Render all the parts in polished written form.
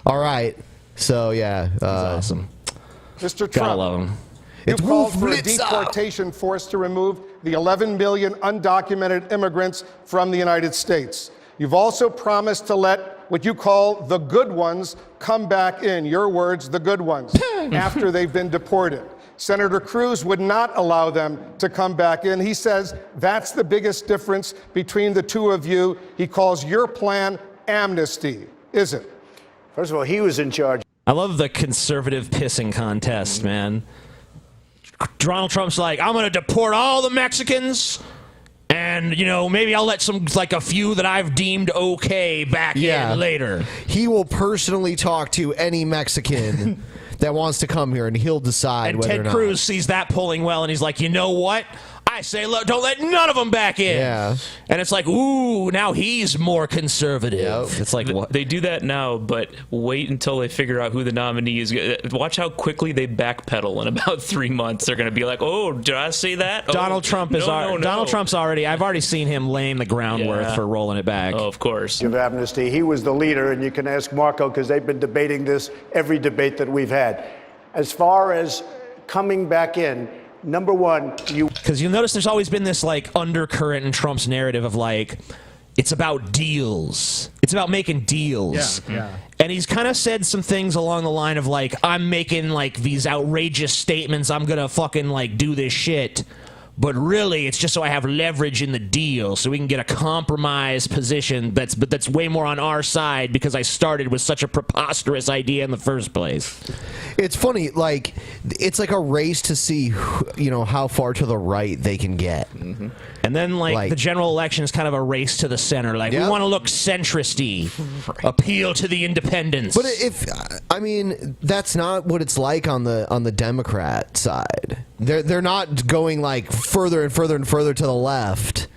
All right. So, yeah. That's awesome. Mr. Gotta Trump, love him. you It's called Wolf for a Blitzer. deportation force to remove the 11 million undocumented immigrants from the United States. You've also promised to let what you call the good ones come back in, your words, the good ones, after they've been deported. Senator Cruz would not allow them to come back in. He says that's the biggest difference between the two of you. He calls your plan amnesty. Is it? First of all, he was in charge. I love the conservative pissing contest, man. Donald Trump's like, I'm going to deport all the Mexicans, and, you know, maybe I'll let a few that I've deemed okay back in later. He will personally talk to any Mexican that wants to come here, and he'll decide whether or Ted not. Cruz sees that polling well, and he's like, you know what? I say, look, don't let none of them back in. Yeah. And it's like, ooh, now he's more conservative. Yep. It's like, what? They do that now, but wait until they figure out who the nominee is. Watch how quickly they backpedal. In about 3 months, they're going to be like, "Oh, did I say that?" Donald Trump is Donald Trump's already. I've already seen him laying the groundwork for rolling it back. Oh, of course. Of amnesty. He was the leader, and you can ask Marco because they've been debating this every debate that we've had. As far as coming back in, number one, because you'll notice there's always been this like undercurrent in Trump's narrative of like, it's about deals. It's about making deals. Yeah. And he's kind of said some things along the line of like, I'm making like these outrageous statements. I'm gonna fucking like do this shit. But really, it's just so I have leverage in the deal, so we can get a compromise position that's way more on our side because I started with such a preposterous idea in the first place. It's funny, like, it's like a race to see, you know, how far to the right they can get. Mm-hmm. And then, like, the general election is kind of a race to the center. Like, we want to look centrist-y, appeal to the independents. But I mean, that's not what it's like on the Democrat side. They're not going like further and further and further to the left.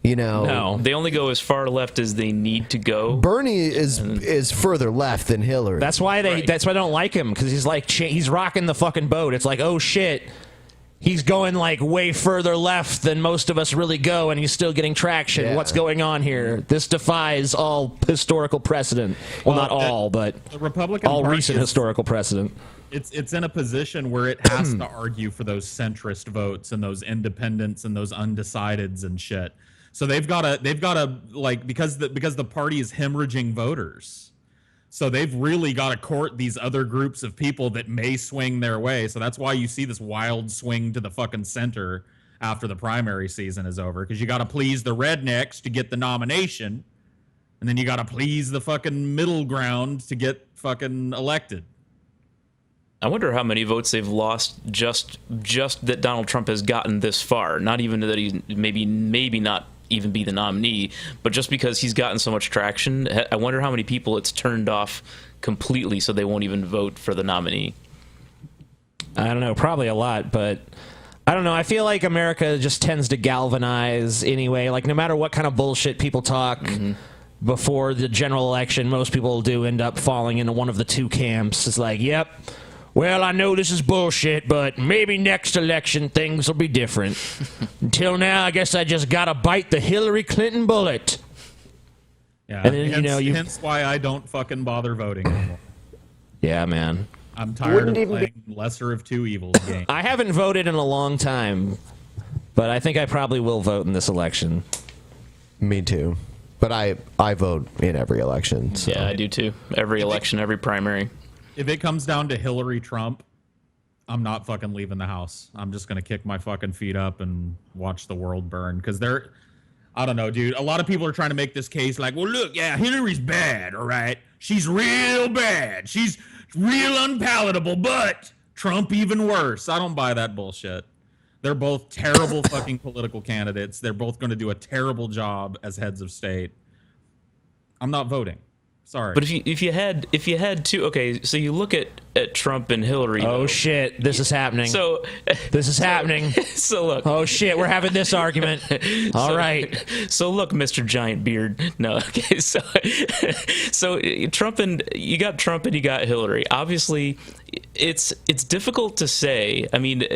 You know, No, they only go as far left as they need to go. Bernie is further left than Hillary. That's why that's why I don't like him, because he's like he's rocking the fucking boat. It's like, oh shit, he's going like way further left than most of us really go, and he's still getting traction. Yeah. What's going on here? This defies all historical precedent. Well, not all, but the Republican all Party recent is- historical precedent. It's in a position where it has to argue for those centrist votes and those independents and those undecideds and shit. So they've got to like, because the party is hemorrhaging voters. So they've really got to court these other groups of people that may swing their way. So that's why you see this wild swing to the fucking center after the primary season is over, because you got to please the rednecks to get the nomination, and then you got to please the fucking middle ground to get fucking elected. I wonder how many votes they've lost just that Donald Trump has gotten this far. Not even that he's maybe not even be the nominee, but just because he's gotten so much traction. I wonder how many people it's turned off completely so they won't even vote for the nominee. I don't know, probably a lot, but I don't know. I feel like America just tends to galvanize anyway. Like, no matter what kind of bullshit people talk before the general election, most people do end up falling into one of the two camps. It's like, yep, well, I know this is bullshit, but maybe next election things will be different. Until now, I guess I just gotta bite the Hillary Clinton bullet. Yeah, And then, hence why I don't fucking bother voting anymore. Yeah, man. I'm tired of playing lesser of two evils game. I haven't voted in a long time, but I think I probably will vote in this election. Me too. But I vote in every election. So. Yeah, I do too. Every election, every primary. If it comes down to Hillary Trump, I'm not fucking leaving the house. I'm just going to kick my fucking feet up and watch the world burn. Because I don't know, dude. A lot of people are trying to make this case like, well, look, yeah, Hillary's bad, all right? She's real bad. She's real unpalatable, but Trump even worse. I don't buy that bullshit. They're both terrible fucking political candidates. They're both going to do a terrible job as heads of state. I'm not voting. Sorry. But if you had two, okay, so you look at Trump and Hillary. Oh shit, this is happening. So this is happening. So look. Oh shit, we're having this argument. All right. So look, Mr. Giant Beard. No, okay. So you got Trump and you got Hillary. Obviously, it's difficult to say. I mean,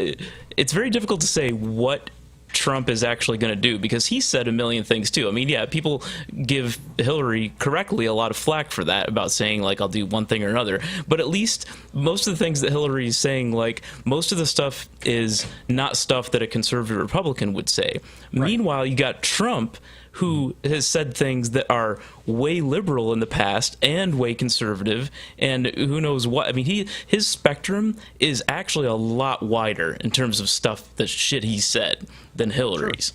it's very difficult to say what Trump is actually going to do, because he said a million things too. I mean, yeah, people give Hillary correctly a lot of flack for that, about saying like, I'll do one thing or another, but at least most of the things that Hillary's saying, like most of the stuff is not stuff that a conservative Republican would say. Right. Meanwhile, you got Trump, who has said things that are way liberal in the past and way conservative, and who knows what. I mean, his spectrum is actually a lot wider in terms of stuff, the shit he said, than Hillary's.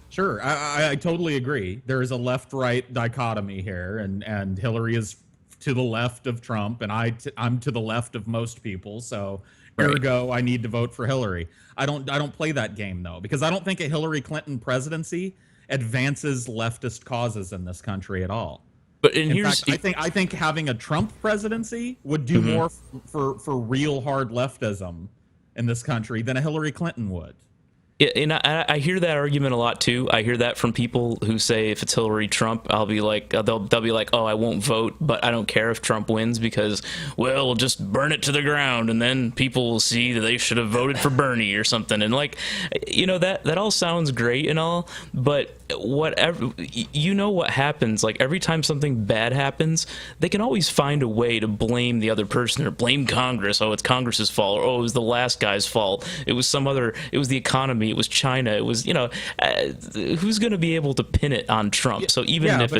Sure. I totally agree. There is a left-right dichotomy here, and Hillary is to the left of Trump, and I'm to the left of most people, so ergo, I need to vote for Hillary. I don't play that game, though, because I don't think a Hillary Clinton presidency advances leftist causes in this country at all. But in fact, I think having a Trump presidency would do more for real hard leftism in this country than a Hillary Clinton would. Yeah, and I hear that argument a lot too. I hear that from people who say if it's Hillary Trump, I'll be like, they'll be like, oh, I won't vote, but I don't care if Trump wins because, well, we'll just burn it to the ground, and then people will see that they should have voted for Bernie or something. And like, you know, that all sounds great and all, but whatever, you know what happens, like every time something bad happens, they can always find a way to blame the other person or blame Congress. Oh, it's Congress's fault, or oh, it was the last guy's fault, it was the economy, it was China, it was, you know, who's going to be able to pin it on Trump? So even if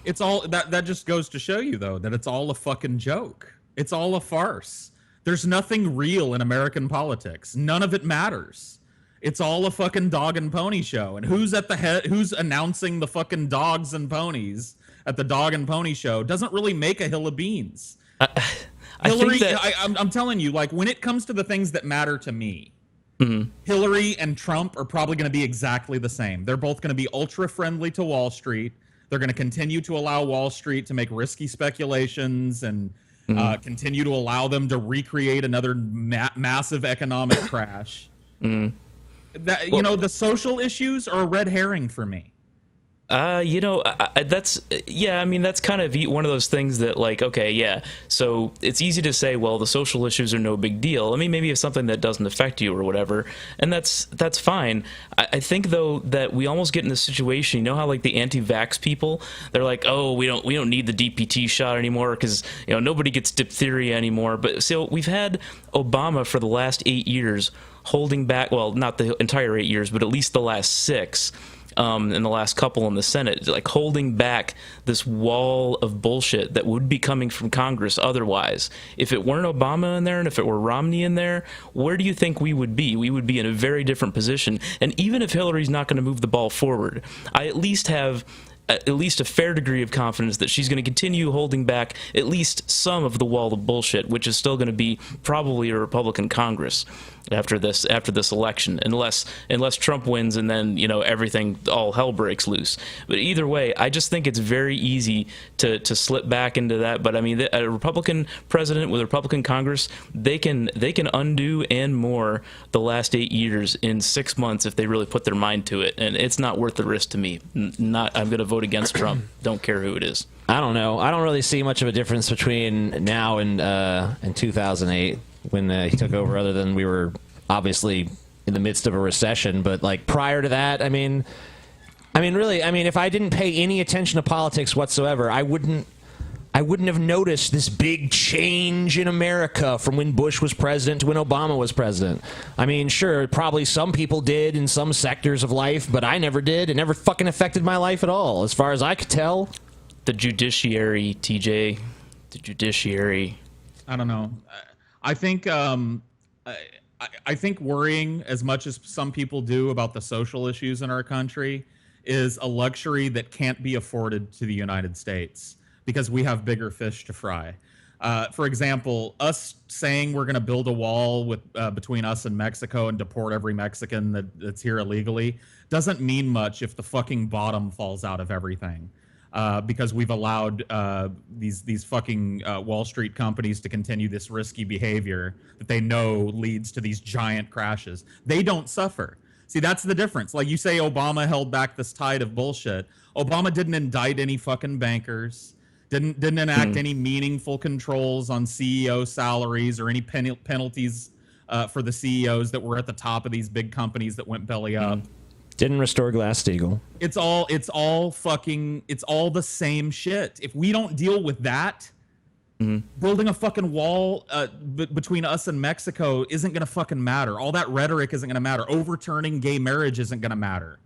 it's all that just goes to show you, though, that it's all a fucking joke. It's all a farce. There's nothing real in American politics. None of it matters. It's all a fucking dog and pony show. And who's at the head? Who's announcing the fucking dogs and ponies at the dog and pony show doesn't really make a hill of beans. Hillary, I'm telling you, like when it comes to the things that matter to me, Hillary and Trump are probably going to be exactly the same. They're both going to be ultra friendly to Wall Street. They're going to continue to allow Wall Street to make risky speculations and continue to allow them to recreate another massive economic crash. You know, the social issues are a red herring for me. You know, that's kind of one of those things that, like, okay, yeah, so it's easy to say, well, the social issues are no big deal. I mean, maybe it's something that doesn't affect you or whatever, and that's fine. I think, though, that we almost get in this situation, you know how, like, the anti-vax people, they're like, oh, we don't need the DPT shot anymore because, you know, nobody gets diphtheria anymore. But so we've had Obama for the last 8 years holding back, well, not the entire 8 years, but at least the last 6, in the last couple in the Senate, like holding back this wall of bullshit that would be coming from Congress otherwise. If it weren't Obama in there and if it were Romney in there, where do you think we would be? We would be in a very different position. And even if Hillary's not going to move the ball forward, I at least have at least a fair degree of confidence that she's going to continue holding back at least some of the wall of bullshit, which is still going to be probably a Republican Congress after this election, unless Trump wins and then, you know, everything, all hell breaks loose. But either way, I just think it's very easy to slip back into that. But I mean, a Republican president with a Republican Congress, they can undo and more the last 8 years in 6 months if they really put their mind to it, and it's not worth the risk to me. I'm going to vote against Trump. Don't care who it is. I don't know. I don't really see much of a difference between now and 2008 when he took over, other than we were obviously in the midst of a recession. But like prior to that, I mean, really, if I didn't pay any attention to politics whatsoever, I wouldn't have noticed this big change in America from when Bush was president to when Obama was president. I mean, sure, probably some people did in some sectors of life, but I never did. It never fucking affected my life at all, as far as I could tell. The judiciary, TJ. The judiciary. I don't know. I think I think worrying as much as some people do about the social issues in our country is a luxury that can't be afforded to the United States because we have bigger fish to fry. For example, us saying we're going to build a wall between us and Mexico and deport every Mexican that's here illegally doesn't mean much if the fucking bottom falls out of everything. Because we've allowed these fucking Wall Street companies to continue this risky behavior that they know leads to these giant crashes. They don't suffer. See, that's the difference. Like you say, Obama held back this tide of bullshit. Obama didn't indict any fucking bankers. Didn't enact any meaningful controls on CEO salaries or any penalties for the CEOs that were at the top of these big companies that went belly up. Didn't restore Glass-Steagall. It's all the same shit. If we don't deal with that, building a fucking wall between us and Mexico isn't going to fucking matter. All that rhetoric isn't going to matter. Overturning gay marriage isn't going to matter.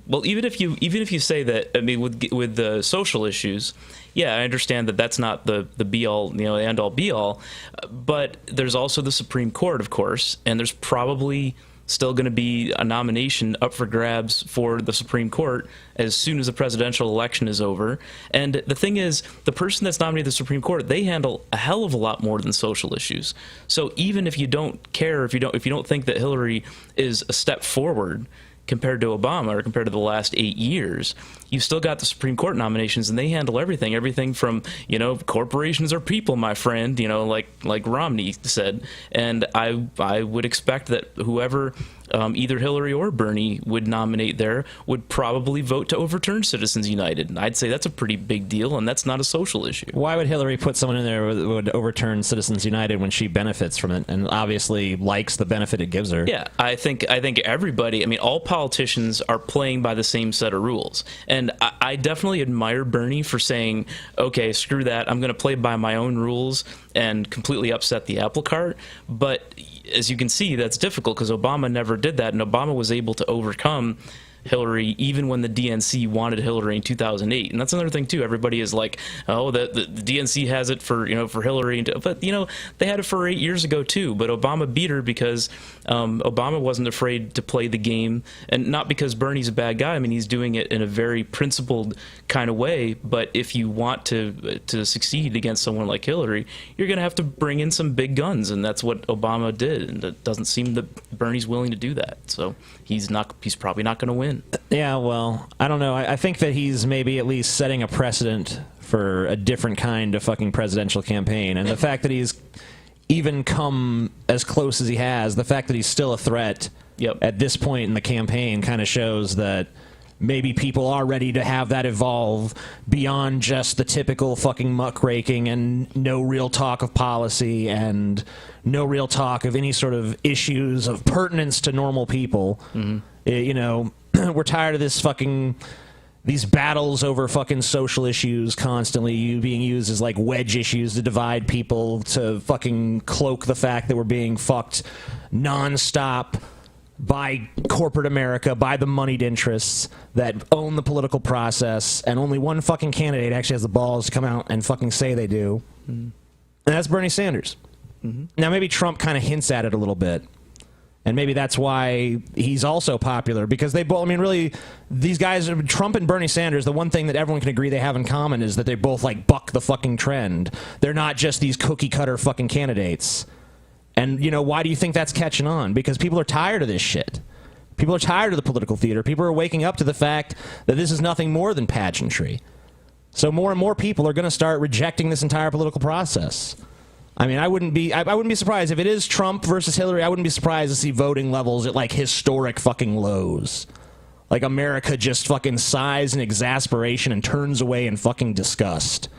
Well, even if you say that, I mean, with the social issues, yeah, I understand that that's not the be all, end all be all, but there's also the Supreme Court, of course, and there's probably still going to be a nomination up for grabs for the Supreme Court as soon as the presidential election is over. And the thing is, the person that's nominated the Supreme Court, they handle a hell of a lot more than social issues. So even if you don't care, if you don't think that Hillary is a step forward compared to Obama or compared to the last 8 years, you've still got the Supreme Court nominations, and they handle everything from, corporations are people, my friend, like Romney said. And I would expect that whoever either Hillary or Bernie would nominate there would probably vote to overturn Citizens United. And I'd say that's a pretty big deal, and that's not a social issue. Why would Hillary put someone in there who would overturn Citizens United when she benefits from it and obviously likes the benefit it gives her? Yeah, I think everybody, all politicians are playing by the same set of rules. And I definitely admire Bernie for saying, okay, screw that, I'm going to play by my own rules and completely upset the apple cart. But as you can see, that's difficult because Obama never did that, and Obama was able to overcome Hillary even when the DNC wanted Hillary in 2008. And that's another thing too. Everybody is like, oh, the DNC has it for Hillary, but they had it for 8 years ago too. But Obama beat her because Obama wasn't afraid to play the game, and not because Bernie's a bad guy. I mean, he's doing it in a very principled kind of way. But if you want to succeed against someone like Hillary, you're going to have to bring in some big guns, and that's what Obama did. And it doesn't seem that Bernie's willing to do that. So he's probably not going to win. Yeah, well, I don't know. I think that he's maybe at least setting a precedent for a different kind of fucking presidential campaign. And the fact that he's even come as close as he has, the fact that he's still a threat at this point in the campaign kind of shows that maybe people are ready to have that evolve beyond just the typical fucking muckraking and no real talk of policy and no real talk of any sort of issues of pertinence to normal people. We're tired of these battles over fucking social issues constantly being used as like wedge issues to divide people, to fucking cloak the fact that we're being fucked nonstop by corporate America, by the moneyed interests that own the political process, and only one fucking candidate actually has the balls to come out and fucking say they do. And that's Bernie Sanders. Now maybe Trump kind of hints at it a little bit. And maybe that's why he's also popular, because they both, really, these guys, Trump and Bernie Sanders, the one thing that everyone can agree they have in common is that they both, buck the fucking trend. They're not just these cookie-cutter fucking candidates. And, why do you think that's catching on? Because people are tired of this shit. People are tired of the political theater. People are waking up to the fact that this is nothing more than pageantry. So more and more people are going to start rejecting this entire political process. I wouldn't be surprised if it is Trump versus Hillary. I wouldn't be surprised to see voting levels at historic fucking lows. America just fucking sighs in exasperation and turns away in fucking disgust.